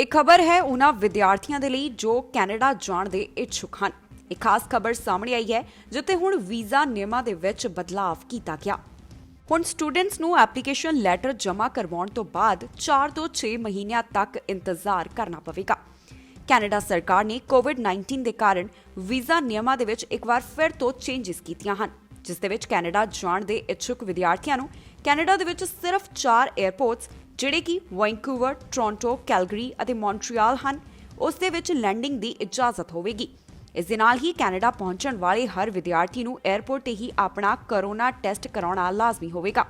एक खबर है उन्हां विद्यार्थियों के लिए जो कैनेडा जाण दे इच्छुक हैं। एक खास खबर सामने आई है जिथे हुण वीज़ा नियमां दे विच बदलाव कीता गया। हुण स्टूडेंट्स नूं एप्लीकेशन लैटर जमा करवाउण तो बाद 4 ਤੋਂ 6 महीनों तक इंतजार करना पवेगा। कैनेडा सरकार ने कोविड-19 के कारण वीज़ा नियमां दे विच एक बार फिर तो चेंजिस कीतियां हन, जिस दे विच कैनेडा जाण दे इच्छुक विद्यार्थियों नूं कैनेडा दे विच सिर्फ 4 एयरपोर्ट्स ਜਿਹੜੇ कि वैंकूवर, टोरंटो, कैलगरी ਅਤੇ ਮੌਂਟਰੀਅਲ ਹਨ ਉਸ ਦੇ ਵਿੱਚ ਲੈਂਡਿੰਗ ਦੀ ਇਜਾਜ਼ਤ ਹੋਵੇਗੀ। ਇਸ ਦੇ ਨਾਲ ਹੀ ਕੈਨੇਡਾ ਪਹੁੰਚਣ ਵਾਲੇ ਹਰ ਵਿਦਿਆਰਥੀ ਨੂੰ 에ਅਰਪੋਰਟ ਤੇ ਹੀ ਆਪਣਾ ਕੋਰੋਨਾ ਟੈਸਟ ਕਰਾਉਣਾ ਲਾਜ਼ਮੀ ਹੋਵੇਗਾ।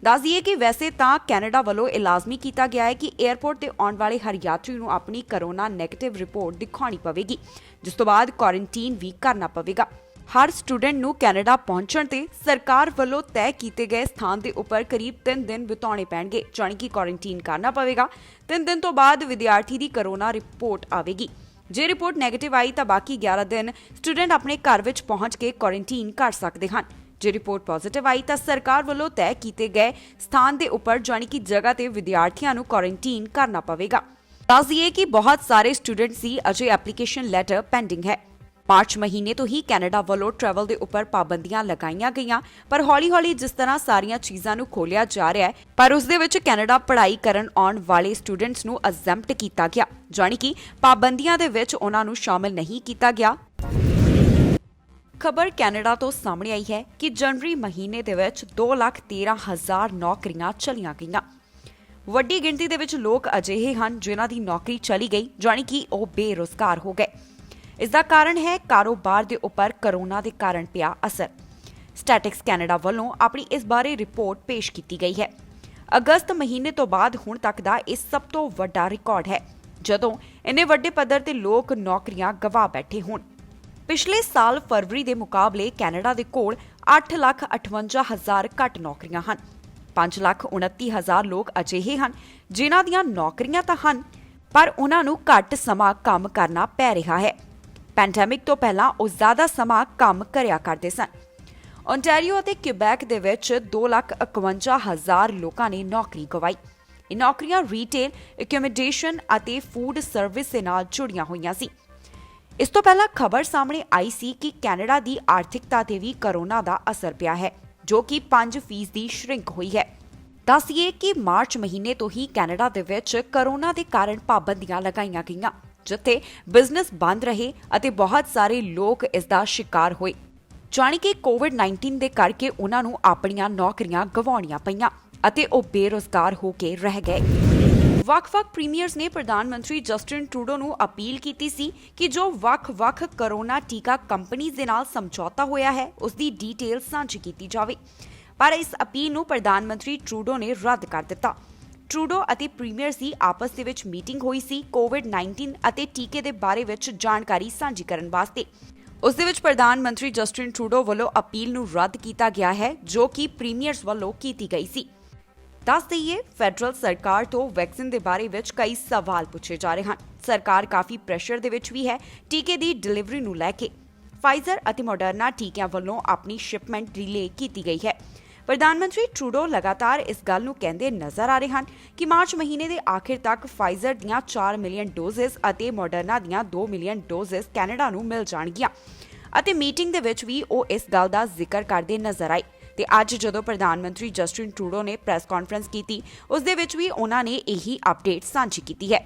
ਦੱਸ ਦਈਏ ਕਿ ਵੈਸੇ ਤਾਂ ਕੈਨੇਡਾ ਵੱਲੋਂ ਇਹ ਲਾਜ਼ਮੀ ਕੀਤਾ ਗਿਆ ਹੈ ਕਿ 에ਅਰਪੋਰਟ ਤੇ ਆਉਣ ਵਾਲੇ ਹਰ ਯਾਤਰੀ ਨੂੰ ਆਪਣੀ ਕੋਰੋਨਾ ਨੈਗੇਟਿਵ ਰਿਪੋਰਟ ਦਿਖਾਉਣੀ ਪਵੇਗੀ, ਜਿਸ ਤੋਂ ਬਾਅਦ ਕੁਆਰੰਟਾਈਨ ਵੀ ਕਰਨਾ ਪਵੇਗਾ। हर स्टूडेंट नूं कैनेडा पहुंचण ते सरकार वल्लों तय कीते गए स्थान के उपर करीब 3 दिन बिताने पैणगे, जानी कि क्वारंटीन करना पवेगा। 3 दिन तो बाद विद्यार्थी की कोरोना रिपोर्ट आवेगी। जे रिपोर्ट नैगेटिव आई तो बाकी 11 दिन स्टूडेंट अपने घर विच पहुंच के क्वारंटीन कर सकते हैं। जे रिपोर्ट पॉजिटिव आई तो सरकार वल्लों तय किए गए स्थान के उपर जानी कि जगह ते विद्यार्थियों नूं क्वारंटीन करना पवेगा। दस दिए कि बहुत सारे स्टूडेंट्स की अजे एप्लीकेशन लैटर पेंडिंग है। मार्च महीने तो ही कैनेडा वालों ट्रैवल के उपर पाबंदियां लगाईयां गईयां, पर हौली हौली जिस तरह सारियां चीज़ां नूं खोलिया जा रहा है, पर उस दे विच कैनेडा पढ़ाई करन आउण वाले स्टूडेंट्स नूं एग्जैम्प्ट कीता गया, जानी कि पाबंदियां दे विच उन्हां नूं शामिल नहीं कीता गया। खबर कैनेडा तो सामने आई है कि जनवरी महीने दे विच 2,13,000 नौकरियां चलियां गईयां। वड्डी गिणती दे विच लोग अजिहे हन जिन्हां दी नौकरी चली गई, जानी कि ਉਹ बेरोजगार हो गए। इसका कारण है कारोबार के उपर कोरोना के कारण पिया असर। स्टैटिक्स कैनेडा वालों अपनी इस बारे रिपोर्ट पेश की गई है। अगस्त महीने तो बाद हुण तक का यह सब तो वड्डा रिकॉर्ड है जदों इन्ने वड्डे पद्धर ते लोग नौकरियां गवा बैठे होण। पिछले साल फरवरी के मुकाबले कैनेडा के कोल 8,58,000 घट नौकरियां हन। 5,29,000 लोग अजिहे हन जिन्हां दीयां नौकरियां तां हन, पर उन्हां नूं घट समां काम करना पै रहा है। ਪੈਂਡੈਮਿਕ ਤੋਂ ਪਹਿਲਾਂ ਉਹ ਜ਼ਿਆਦਾ ਸਮਾਂ ਕੰਮ ਕਰਿਆ ਕਰਦੇ ਸਨ। ਓਨਟਾਰੀਓ ਅਤੇ ਕਿਊਬੈਕ ਦੇ ਵਿੱਚ 2,51,000 ਲੋਕਾਂ ਨੇ ਨੌਕਰੀ ਗਵਾਈ। ਇਹ ਨੌਕਰੀਆਂ ਰੀਟੇਲ, ਐਕੋਮੋਡੇਸ਼ਨ ਅਤੇ ਫੂਡ ਸਰਵਿਸ ਦੇ ਨਾਲ ਜੁੜੀਆਂ ਹੋਈਆਂ ਸੀ। ਇਸ ਤੋਂ ਪਹਿਲਾਂ ਖਬਰ ਸਾਹਮਣੇ ਆਈ ਸੀ ਕਿ ਕੈਨੇਡਾ ਦੀ ਆਰਥਿਕਤਾ ਤੇ ਵੀ ਕੋਰੋਨਾ ਦਾ ਅਸਰ ਪਿਆ ਹੈ, ਜੋ ਕਿ 5% ਦੀ ਸ਼੍ਰਿੰਕ ਹੋਈ ਹੈ। ਦੱਸੀਏ ਕਿ ਮਾਰਚ ਮਹੀਨੇ ਤੋਂ ਹੀ ਕੈਨੇਡਾ ਦੇ ਵਿੱਚ ਕੋਰੋਨਾ ਦੇ ਕਾਰਨ ਪਾਬੰਦੀਆਂ ਲਗਾਈਆਂ ਗਈਆਂ, जिथे बिजनेस बंद रहे ਅਤੇ बहुत सारे लोग इसका शिकार होए, जानी कि कोविड-19 के करके उन्होंने अपनियां नौकरियां गवाउणियां पईयां ਅਤੇ ਉਹ बेरोजगार होके रह गए। ਵੱਖ-ਵੱਖ ਪ੍ਰੀਮੀਅਰਸ ਨੇ ਪ੍ਰਧਾਨ ਮੰਤਰੀ ਜਸਟਿਨ ਟਰੂਡੋ ਨੂੰ ਅਪੀਲ ਕੀਤੀ ਸੀ ਕਿ ਜੋ ਵੱਖ-ਵੱਖ ਕੋਰੋਨਾ ਟੀਕਾ ਕੰਪਨੀਆਂ ਦੇ ਨਾਲ ਸਮਝੌਤਾ ਹੋਇਆ ਹੈ ਉਸ ਦੀ ਡੀਟੇਲ ਸਾਂਝੀ ਕੀਤੀ ਜਾਵੇ, ਪਰ ਇਸ ਅਪੀਲ ਨੂੰ ਪ੍ਰਧਾਨ ਮੰਤਰੀ ਟਰੂਡੋ ਨੇ ਰੱਦ ਕਰ ਦਿੱਤਾ। ਟਰੂਡੋ ਅਤੇ ਪ੍ਰੀਮੀਅਰਸ ਦੀ ਆਪਸ ਦੇ ਵਿੱਚ ਮੀਟਿੰਗ ਹੋਈ ਸੀ ਕੋਵਿਡ-19 ਅਤੇ ਟੀਕੇ ਦੇ ਬਾਰੇ ਵਿੱਚ ਜਾਣਕਾਰੀ ਸਾਂਝੀ ਕਰਨ ਵਾਸਤੇ। ਉਸ ਦੇ ਵਿੱਚ ਪ੍ਰਧਾਨ ਮੰਤਰੀ ਜਸਟਿਨ ਟਰੂਡੋ ਵੱਲੋਂ ਅਪੀਲ ਨੂੰ ਰੱਦ ਕੀਤਾ ਗਿਆ ਹੈ, ਜੋ ਕਿ ਪ੍ਰੀਮੀਅਰਸ ਵੱਲੋਂ ਕੀਤੀ ਗਈ ਸੀ। ਦੱਸ ਦਈਏ ਫੈਡਰਲ ਸਰਕਾਰ ਤੋਂ ਵੈਕਸੀਨ ਦੇ ਬਾਰੇ ਵਿੱਚ ਕਈ ਸਵਾਲ ਪੁੱਛੇ ਜਾ ਰਹੇ ਹਨ। ਸਰਕਾਰ ਕਾਫੀ ਪ੍ਰੈਸ਼ਰ ਦੇ ਵਿੱਚ ਵੀ ਹੈ ਟੀਕੇ ਦੀ ਡਿਲੀਵਰੀ ਨੂੰ ਲੈ ਕੇ। ਫਾਈਜ਼ਰ ਅਤੇ ਮੋਡਰਨਾ ਟੀਕਿਆਂ ਵੱਲੋਂ ਆਪਣੀ ਸ਼ਿਪਮੈਂਟ ਡਿਲੇ ਕੀਤੀ ਗਈ ਹੈ। ਪ੍ਰਧਾਨ ਮੰਤਰੀ ਟਰੂਡੋ ਲਗਾਤਾਰ ਇਸ ਗੱਲ ਨੂੰ ਕਹਿੰਦੇ ਨਜ਼ਰ ਆ ਰਹੇ ਹਨ ਕਿ ਮਾਰਚ ਮਹੀਨੇ ਦੇ ਆਖਿਰ ਤੱਕ ਫਾਈਜ਼ਰ ਦੀਆਂ 4 ਮਿਲੀਅਨ ਡੋਜ਼ਸ ਅਤੇ ਮੋਡਰਨਾ ਦੀਆਂ 2 ਮਿਲੀਅਨ ਡੋਜ਼ਸ ਕੈਨੇਡਾ ਨੂੰ ਮਿਲ ਜਾਣਗੀਆਂ ਅਤੇ ਮੀਟਿੰਗ ਦੇ ਵਿੱਚ ਵੀ ਉਹ ਇਸ ਗੱਲ ਦਾ ਜ਼ਿਕਰ ਕਰਦੇ ਨਜ਼ਰ ਆਏ। ਤੇ ਅੱਜ ਜਦੋਂ ਪ੍ਰਧਾਨ ਮੰਤਰੀ ਜਸਟਿਨ ਟਰੂਡੋ ਨੇ ਪ੍ਰੈਸ ਕਾਨਫਰੰਸ ਕੀਤੀ ਉਸ ਦੇ ਵਿੱਚ ਵੀ ਉਹਨਾਂ ਨੇ ਇਹੀ ਅਪਡੇਟ ਸਾਂਝੀ ਕੀਤੀ ਹੈ।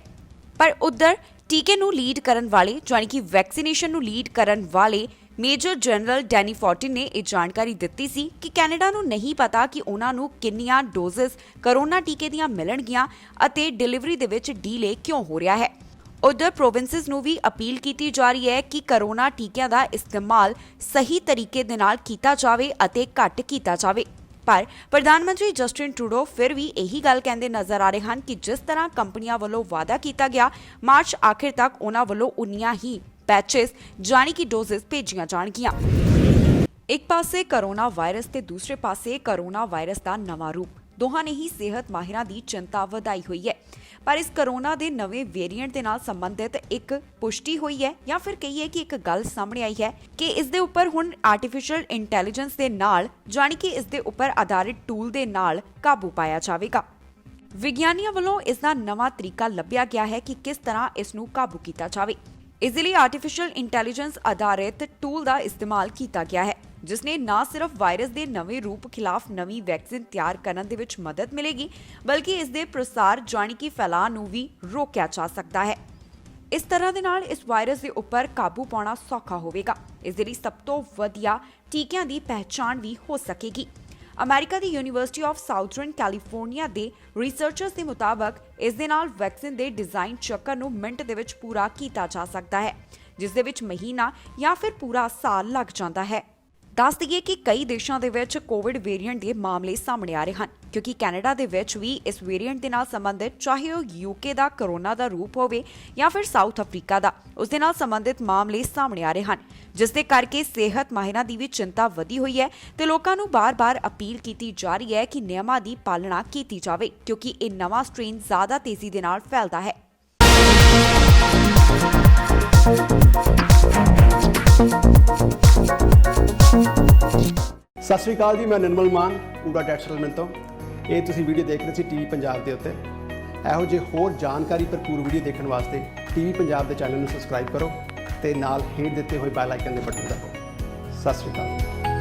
ਪਰ ਉਧਰ ਟੀਕੇ ਨੂੰ ਲੀਡ ਕਰਨ ਵਾਲੇ ਜਾਨੀ ਕਿ ਵੈਕਸੀਨੇਸ਼ਨ ਨੂੰ ਲੀਡ ਕਰਨ ਵਾਲੇ ਮੇਜਰ ਜਨਰਲ ਡੈਨੀ ਫੋਰਟਿਨ ਨੇ ਇਹ ਜਾਣਕਾਰੀ ਦਿੱਤੀ ਸੀ ਕਿ ਕੈਨੇਡਾ ਨੂੰ ਨਹੀਂ ਪਤਾ ਕਿ ਉਹਨਾਂ ਨੂੰ ਕਿੰਨੀਆਂ ਡੋਜ਼ਸ ਕੋਰੋਨਾ ਟੀਕੇ ਦੀਆਂ ਮਿਲਣਗੀਆਂ ਅਤੇ ਡਿਲੀਵਰੀ ਦੇ ਵਿੱਚ ਡੀਲੇ ਕਿਉਂ ਹੋ ਰਿਹਾ ਹੈ। ਉਧਰ ਪ੍ਰੋਵਿੰਸਸ ਨੂੰ ਵੀ ਅਪੀਲ ਕੀਤੀ ਜਾ ਰਹੀ ਹੈ ਕਿ ਕੋਰੋਨਾ ਟੀਕਿਆਂ ਦਾ ਇਸਤੇਮਾਲ ਸਹੀ ਤਰੀਕੇ ਦੇ ਨਾਲ ਕੀਤਾ ਜਾਵੇ ਅਤੇ ਘੱਟ ਕੀਤਾ ਜਾਵੇ। ਪਰ ਪ੍ਰਧਾਨ ਮੰਤਰੀ ਜਸਟਿਨ ਟਰੂਡੋ ਫਿਰ ਵੀ ਇਹੀ ਗੱਲ ਕਹਿੰਦੇ ਨਜ਼ਰ ਆ ਰਹੇ ਹਨ ਕਿ ਜਿਸ ਤਰ੍ਹਾਂ ਕੰਪਨੀਆਂ ਵੱਲੋਂ ਵਾਅਦਾ ਕੀਤਾ ਗਿਆ ਮਾਰਚ ਆਖਿਰ ਤੱਕ ਉਹਨਾਂ ਵੱਲੋਂ ਉਨੀਆਂ ਹੀ ਪੈਚਸ ਜਾਨੀ ਕਿ ਡੋਜ਼ਸ ਭੇਜੀਆਂ ਜਾਣਗੀਆਂ। ਇੱਕ ਪਾਸੇ ਕੋਰੋਨਾ ਵਾਇਰਸ ਤੇ ਦੂਸਰੇ ਪਾਸੇ ਕੋਰੋਨਾ ਵਾਇਰਸ ਦਾ ਨਵਾਂ ਰੂਪ ਦੋਹਾਂ ਨੇ ਹੀ ਸਿਹਤ ਮਾਹਿਰਾਂ ਦੀ ਚਿੰਤਾ ਵਧਾਈ ਹੋਈ ਹੈ। ਪਰ ਇਸ ਕੋਰੋਨਾ ਦੇ ਨਵੇਂ ਵੇਰੀਐਂਟ ਦੇ ਨਾਲ ਸੰਬੰਧਿਤ ਇੱਕ ਪੁਸ਼ਟੀ ਹੋਈ ਹੈ ਜਾਂ ਫਿਰ ਕਹੀਏ ਕਿ ਇੱਕ ਗੱਲ ਸਾਹਮਣੇ ਆਈ ਹੈ ਕਿ ਇਸ ਦੇ ਉੱਪਰ ਹੁਣ ਆਰਟੀਫੀਸ਼ੀਅਲ ਇੰਟੈਲੀਜੈਂਸ ਦੇ ਨਾਲ ਜਾਨੀ ਕਿ ਇਸ ਦੇ ਉੱਪਰ ਆਧਾਰਿਤ ਟੂਲ ਦੇ ਨਾਲ ਕਾਬੂ ਪਾਇਆ ਜਾਵੇਗਾ। ਵਿਗਿਆਨੀਆਂ ਵੱਲੋਂ ਇਸ ਦਾ ਨਵਾਂ ਤਰੀਕਾ ਲੱਭਿਆ ਗਿਆ ਹੈ ਕਿ ਕਿਸ ਤਰ੍ਹਾਂ ਇਸ ਨੂੰ ਕਾਬੂ ਕੀਤਾ ਜਾਵੇ। ਇਸ ਦੇ ਲਈ ਆਰਟੀਫੀਸ਼ੀਅਲ ਇੰਟੈਲੀਜੈਂਸ ਆਧਾਰਿਤ ਟੂਲ ਦਾ ਇਸਤੇਮਾਲ ਕੀਤਾ ਗਿਆ ਹੈ, ਜਿਸ ਨੇ ਨਾ ਸਿਰਫ ਵਾਇਰਸ ਦੇ ਨਵੇਂ ਰੂਪ ਖਿਲਾਫ ਨਵੀਂ ਵੈਕਸੀਨ ਤਿਆਰ ਕਰਨ ਦੇ ਵਿੱਚ ਮਦਦ ਮਿਲੇਗੀ, ਬਲਕਿ ਇਸ ਦੇ ਪ੍ਰਸਾਰ ਜਾਣੀ ਕਿ ਫੈਲਾਅ ਨੂੰ ਵੀ ਰੋਕਿਆ ਜਾ ਸਕਦਾ ਹੈ। ਇਸ ਤਰ੍ਹਾਂ ਦੇ ਨਾਲ ਇਸ ਵਾਇਰਸ ਦੇ ਉੱਪਰ ਕਾਬੂ ਪਾਉਣਾ ਸੌਖਾ ਹੋਵੇਗਾ। ਇਸ ਦੇ ਲਈ ਸਭ ਤੋਂ ਵਧੀਆ ਟੀਕਿਆਂ ਦੀ ਪਹਿਚਾਣ ਵੀ ਹੋ ਸਕੇਗੀ। America the university of southern California ਦੇ ਰਿਸਰਚਰਸ ਦੇ ਮੁਤਾਬਕ ਇਸ ਦੇ ਨਾਲ ਵੈਕਸੀਨ ਦੇ ਡਿਜ਼ਾਈਨ ਚੱਕਰ ਨੂੰ ਮਿੰਟ ਦੇ ਵਿੱਚ ਪੂਰਾ ਕੀਤਾ ਜਾ ਸਕਦਾ ਹੈ, ਜਿਸ ਦੇ ਵਿੱਚ ਮਹੀਨਾ ਜਾਂ ਫਿਰ ਪੂਰਾ ਸਾਲ ਲੱਗ ਜਾਂਦਾ ਹੈ। ਦੱਸ ਦਈਏ ਕਿ ਕਈ ਦੇਸ਼ਾਂ ਦੇ ਵਿੱਚ ਕੋਵਿਡ ਵੇਰੀਐਂਟ ਦੇ ਮਾਮਲੇ ਸਾਹਮਣੇ ਆ ਰਹੇ ਹਨ, ਕਿਉਂਕਿ ਕੈਨੇਡਾ ਦੇ ਵਿੱਚ ਵੀ ਇਸ ਵੇਰੀਐਂਟ ਦੇ ਨਾਲ ਸੰਬੰਧਿਤ ਚਾਹੇ ਉਹ ਯੂਕੇ ਦਾ ਕਰੋਨਾ ਦਾ ਰੂਪ ਹੋਵੇ ਜਾਂ ਫਿਰ ਸਾਊਥ ਅਫਰੀਕਾ ਦਾ, ਉਸ ਦੇ ਨਾਲ ਸੰਬੰਧਿਤ ਮਾਮਲੇ ਸਾਹਮਣੇ ਆ ਰਹੇ ਹਨ, ਜਿਸ ਦੇ ਕਰਕੇ ਸਿਹਤ ਮਾਹਿਰਾਂ ਦੀ ਵੀ ਚਿੰਤਾ ਵਧੀ ਹੋਈ ਹੈ ਤੇ ਲੋਕਾਂ ਨੂੰ ਬਾਰ-ਬਾਰ ਅਪੀਲ ਕੀਤੀ ਜਾ ਰਹੀ ਹੈ ਕਿ ਨਿਯਮਾਂ ਦੀ ਪਾਲਣਾ ਕੀਤੀ ਜਾਵੇ, ਕਿਉਂਕਿ ਇਹ ਨਵਾਂ ਸਟ੍ਰੇਨ ਜ਼ਿਆਦਾ ਤੇਜ਼ੀ ਦੇ ਨਾਲ ਫੈਲਦਾ ਹੈ। ਸਤਿ ਸ਼੍ਰੀ ਅਕਾਲ ਜੀ, ਮੈਂ ਨਿਰਮਲ ਮਾਨ ਪੂਰਾ ਟੈਕਸ ਸੈਟਲਮੈਂਟ ਤੋਂ। ਇਹ ਤੁਸੀਂ ਵੀਡੀਓ ਦੇਖ ਰਹੇ ਸੀ ਟੀਵੀ ਪੰਜਾਬ ਦੇ ਉੱਤੇ। ਇਹੋ ਜਿਹੇ ਹੋਰ ਜਾਣਕਾਰੀ ਭਰਪੂਰ ਵੀਡੀਓ ਦੇਖਣ ਵਾਸਤੇ ਟੀਵੀ ਪੰਜਾਬ ਦੇ ਚੈਨਲ ਨੂੰ ਸਬਸਕ੍ਰਾਈਬ ਕਰੋ ਤੇ ਨਾਲ ਹੇਠ ਦਿੱਤੇ ਹੋਏ ਬੈਲ ਆਈਕਨ ਦੇ ਬਟਨ ਦਬਾਓ। ਸਤਿ ਸ਼੍ਰੀ ਅਕਾਲ।